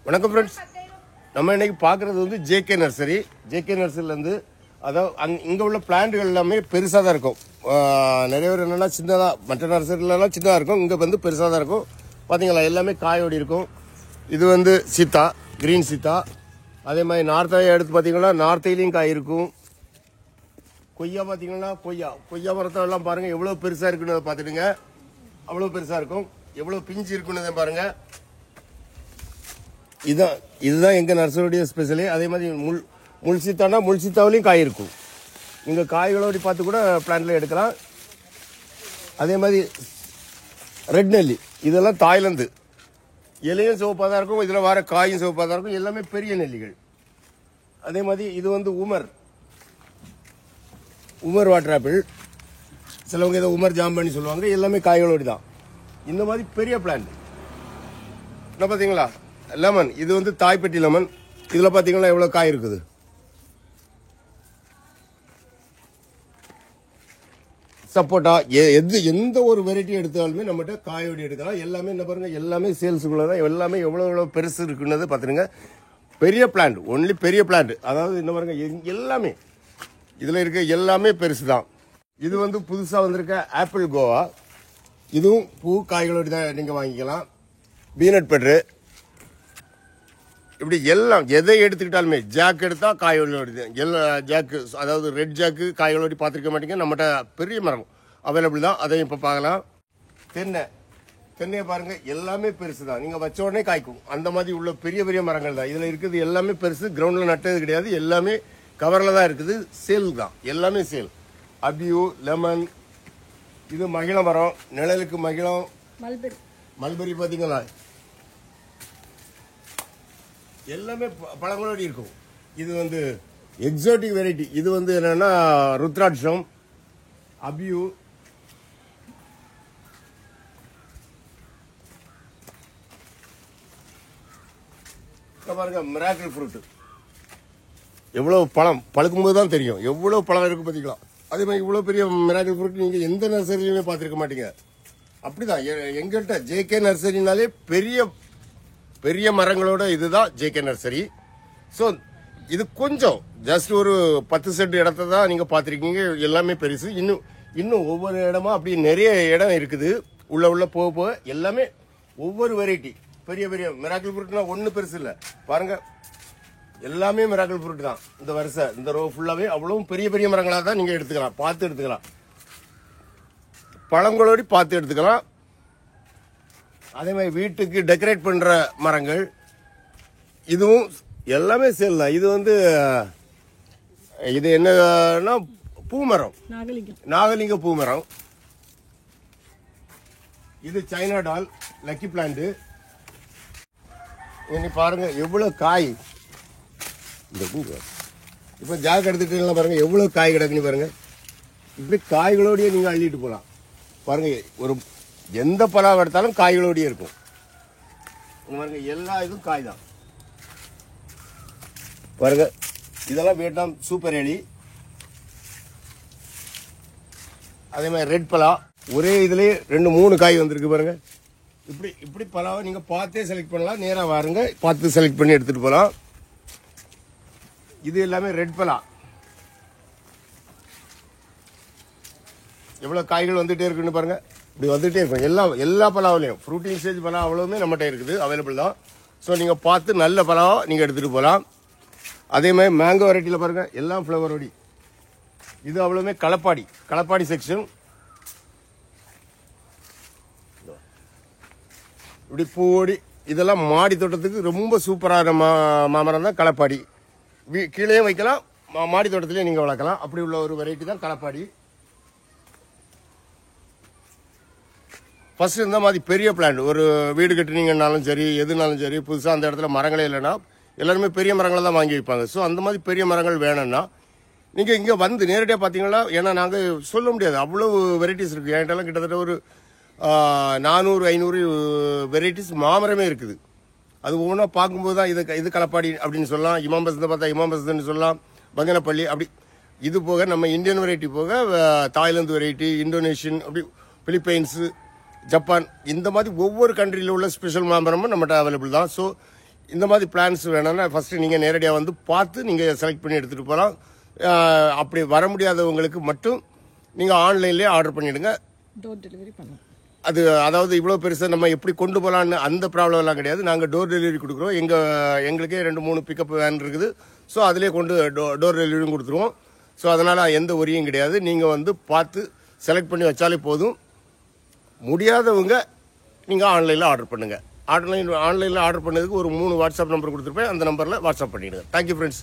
வணக்கம் ஃப்ரெண்ட்ஸ். நம்ம இன்னைக்கு பார்க்குறது வந்து ஜேகே நர்சரி. ஜேகே நர்சரிலேருந்து அதாவது இங்கே உள்ள பிளான்ட்டுகள் எல்லாமே பெருசாக தான் இருக்கும். நிறைய பேர் என்னென்னா சின்னதாக, மற்ற நர்சரிலலாம் சின்னதாக இருக்கும், இங்கே வந்து பெருசாக தான் இருக்கும். பார்த்தீங்களா, எல்லாமே காயோடி இருக்கும். இது வந்து சீத்தா, கிரீன் சீத்தா. அதே மாதிரி நார்த்தாயை எடுத்து பார்த்தீங்கன்னா நார்த்தையிலையும் காய் இருக்கும். கொய்யா பார்த்தீங்கன்னா கொய்யா மரத்தெல்லாம் பாருங்கள் எவ்வளோ பெருசாக இருக்குன்னு பார்த்துடுங்க. அவ்வளோ பெருசாக இருக்கும். எவ்வளோ பிஞ்சு இருக்குன்னு பாருங்கள். இதுதான் எங்கள் நர்சரியுடைய ஸ்பெஷலி. அதே மாதிரி முள் சீத்தானா முள் சீத்தாவிலையும் காய் இருக்கும். நீங்கள் காய்களோடு பார்த்து கூட பிளான்ட்ல எடுக்கலாம். அதே மாதிரி ரெட் நெல்லி, இதெல்லாம் தாய்லாந்து. இலையும் சிவப்பாக தான் இருக்கும், இதில் வர காயும் சிவப்பாக தான் இருக்கும். எல்லாமே பெரிய நெல்லிகள். அதே மாதிரி இது வந்து உமர் வாட்டர் ஆப்பிள். சிலவங்க இதை உமர் ஜாம்பன்னு சொல்லுவாங்க. எல்லாமே காய்களோடு தான். இந்த மாதிரி பெரிய பிளான்ட் என்ன பார்த்தீங்களா, லெமன். இது வந்து தாய்ப்பட்டி லெமன். இதில் பார்த்தீங்கன்னா எவ்வளோ காய் இருக்குது. சப்போட்டா, எந்த ஒரு வெரைட்டி எடுத்தாலுமே நம்மகிட்ட காயோடி எடுக்கலாம். எல்லாமே என்ன பாருங்க, எல்லாமே சேல்ஸுக்குள்ள தான். எல்லாமே எவ்வளோ பெருசு இருக்குன்னு பார்த்துருங்க. பெரிய பிளான்ட், ஒன்லி பெரிய பிளான்ட். அதாவது என்ன பாருங்க, எல்லாமே இதில் இருக்க எல்லாமே பெருசு தான். இது வந்து புதுசாக வந்திருக்க ஆப்பிள் கோவா. இதுவும் பூ காய்களோடு தான் நீங்கள் வாங்கிக்கலாம். பீனட் பட்ரு, இப்படி எல்லாம் எதை எடுத்துக்கிட்டாலுமே. ஜாக் எடுத்தால் காயோடி எல்லா ஜாக்கு, அதாவது ரெட் ஜாக்கு காய்களோடி பார்த்துருக்க மாட்டீங்க. நம்மகிட்ட பெரிய மரம் அவைலபிள் தான். அதையும் இப்போ பார்க்கலாம். தென்னையை பாருங்கள், எல்லாமே பெருசு தான். நீங்கள் வச்ச உடனே காய்க்கும். அந்த மாதிரி உள்ள பெரிய பெரிய மரங்கள் தான். இதில் இருக்குது எல்லாமே பெருசு. கிரவுண்டில் நட்டது கிடையாது. எல்லாமே கவரில் தான் இருக்குது. சேல் தான், எல்லாமே சேல். Abiu, lemon. இது மகிழ மரம், நிழலுக்கு மகிழம். மல்பெரி பார்த்தீங்களா, எல்லாமே பழங்களோடு இருக்கும். இது வந்து எக்ஸாட்டிக் வெரைட்டி. இது வந்து என்னன்னா ருத்ராட்சம், அபியூ. பாருங்க, மிராக்கிள் ஃப்ரூட். எவ்வளவு பழம் பழுக்கும்போது தான் தெரியும் எவ்வளவு பழம் இருக்கு பார்த்தீங்களா. அதே மாதிரி இவ்வளவு பெரிய மிராக்கிள் ஃப்ரூட் நீங்க எந்த நர்சரியிலுமே பார்த்துருக்க மாட்டீங்க. அப்படிதான் எங்கள்கிட்ட ஜேகே நர்சரினாலே பெரிய பெரிய மரங்களோட இதுதான் ஜேகே நர்சரி. ஸோ இது கொஞ்சம் ஜஸ்ட் ஒரு 10 சென்ட் இடத்த தான் நீங்க பார்த்துருக்கீங்க. எல்லாமே பெருசு. இன்னும் ஒவ்வொரு இடமா அப்படி நிறைய இடம் இருக்குது. உள்ள போக எல்லாமே ஒவ்வொரு வெரைட்டி. பெரிய பெரிய மிராக்கிள் ஃப்ரூட்னா ஒன்றும் பெருசு இல்லை. பாருங்க, எல்லாமே மிராக்கிள் ஃப்ரூட் தான். இந்த வருஷம் இந்த ரோ ஃபுல்லாவே அவ்வளவும் பெரிய பெரிய மரங்களாக தான் நீங்க எடுத்துக்கலாம். பார்த்து எடுத்துக்கலாம், பழங்களோடு பார்த்து எடுத்துக்கலாம். அதே மாதிரி வீட்டுக்கு டெக்கரேட் பண்ற மரங்கள், இதுவும் எல்லாமே சேல் தான். இது வந்து இது என்னன்னா பூமரம், நாகலிங்க பூமரம். இது சைனா டால், லக்கி பிளான்ட். இனி பாருங்க எவ்வளவு காய். இந்த பூ இப்ப ஜாக் எடுத்துட்டீங்கன்னா பாருங்க எவ்வளவு காய் கிடக்குன்னு பாருங்க. இப்படி காய்களோடய நீங்க அள்ளிட்டு போகலாம். பாருங்க, ஒரு எந்த பழம் எடுத்தாலும் காய்களோடய இருக்கும். பாருங்க, எல்லா இதுவும் காய் தான். பாருங்க, இதெல்லாம் வியட்நாம் சூப்பர் எலி. அதே மாதிரி ரெட் பலா, ஒரே இதுலயே 2-3 காய் வந்திருக்கு பாருங்க. இப்படி பலாவை நீங்க பார்த்தே செலக்ட் பண்ணலாம். நேரா வாருங்க, பார்த்து செலக்ட் பண்ணி எடுத்துட்டு போகலாம். இது எல்லாமே ரெட் பலா. எவ்வளவு காய்கள் வந்துட்டே இருக்குன்னு பாருங்க. இப்படி வந்துட்டே இருக்கும். எல்லா பலாவிலையும் ஃப்ரூட்டிங் ஸ்டேஜ் பலா அவ்வளவுமே நம்மகிட்ட இருக்குது, அவைலபிள் தான். ஸோ நீங்க பார்த்து நல்ல பலாவை நீங்க எடுத்துட்டு போகலாம். அதே மாதிரி மேங்கோ வெரைட்டியில் பாருங்க, எல்லாம் ஃப்ளவரோடி. இது அவ்வளவுமே களப்பாடி செக்ஷன். இப்படி பூவோடி இதெல்லாம் மாடி தோட்டத்துக்கு ரொம்ப சூப்பரான மாமரம் தான் களப்பாடி. கீழே வைக்கலாம், மாடி தோட்டத்திலேயே நீங்க வளர்க்கலாம். அப்படி உள்ள ஒரு வெரைட்டி தான் களப்பாடி. ஃபர்ஸ்ட் இந்த மாதிரி பெரிய பிளான்ட், ஒரு வீடு கட்டினீங்கன்னாலும் சரி, எதுனாலும் சரி, புதுசாக அந்த இடத்துல மரங்களே இல்லைன்னா எல்லாருமே பெரிய மரங்களை தான் வாங்கி வைப்பாங்க. ஸோ அந்த மாதிரி பெரிய மரங்கள் வேணும்னா நீங்கள் இங்கே வந்து நேரடியாக பார்த்தீங்கன்னா, ஏன்னா நாங்கள் சொல்ல முடியாது, அவ்வளோ வெரைட்டிஸ் இருக்குது. என்கிட்டலாம் கிட்டத்தட்ட ஒரு 400-500 வெரைட்டிஸ் மாமரமே இருக்குது. அது ஒவ்வொன்றா பார்க்கும்போது தான் இது களப்பாடி அப்படின்னு சொல்லலாம். இமாம் பசந்தை பார்த்தா இமாம் பசந்த்னு சொல்லலாம், பங்கனப்பள்ளி. அப்படி இது போக நம்ம இந்தியன் வெரைட்டி போக தாய்லாந்து வெரைட்டி, இந்தோனேஷியன், அப்படி பிலிப்பைன்ஸு, ஜப்பான், இந்த மாதிரி ஒவ்வொரு கண்ட்ரியில் உள்ள ஸ்பெஷல் மாமரமும் நம்மகிட்ட அவைலபிள் தான். ஸோ இந்த மாதிரி பிளான்ஸ் வேணும்னா ஃபஸ்ட்டு நீங்கள் நேரடியாக வந்து பார்த்து நீங்கள் செலக்ட் பண்ணி எடுத்துகிட்டு போகலாம். அப்படி வர முடியாதவங்களுக்கு மட்டும் நீங்கள் ஆன்லைன்லேயே ஆர்டர் பண்ணிவிடுங்க. டோர் டெலிவரி பண்ணுவோம். அதாவது இவ்வளோ பெருசாக நம்ம எப்படி கொண்டு போகலான்னு அந்த ப்ராப்ளம் எல்லாம் கிடையாது. நாங்கள் டோர் டெலிவரி கொடுக்குறோம். எங்களுக்கே 2-3 பிக்கப் வேன் இருக்குது. ஸோ அதிலே கொண்டு டோர் டெலிவரியும் கொடுத்துருவோம். ஸோ அதனால் எந்த ஒரியும் கிடையாது. நீங்கள் வந்து பார்த்து செலக்ட் பண்ணி வச்சாலே போதும். முடியாதவங்க நீங்கள் ஆன்லைனில் ஆர்டர் பண்ணுங்கள். ஆன்லைனில் ஆர்டர் பண்ணதுக்கு ஒரு 3 வாட்ஸ்அப் நம்பர் கொடுத்துருப்பேன். அந்த நம்பரில் வாட்ஸ்அப் பண்ணிவிடுங்க. Thank you friends.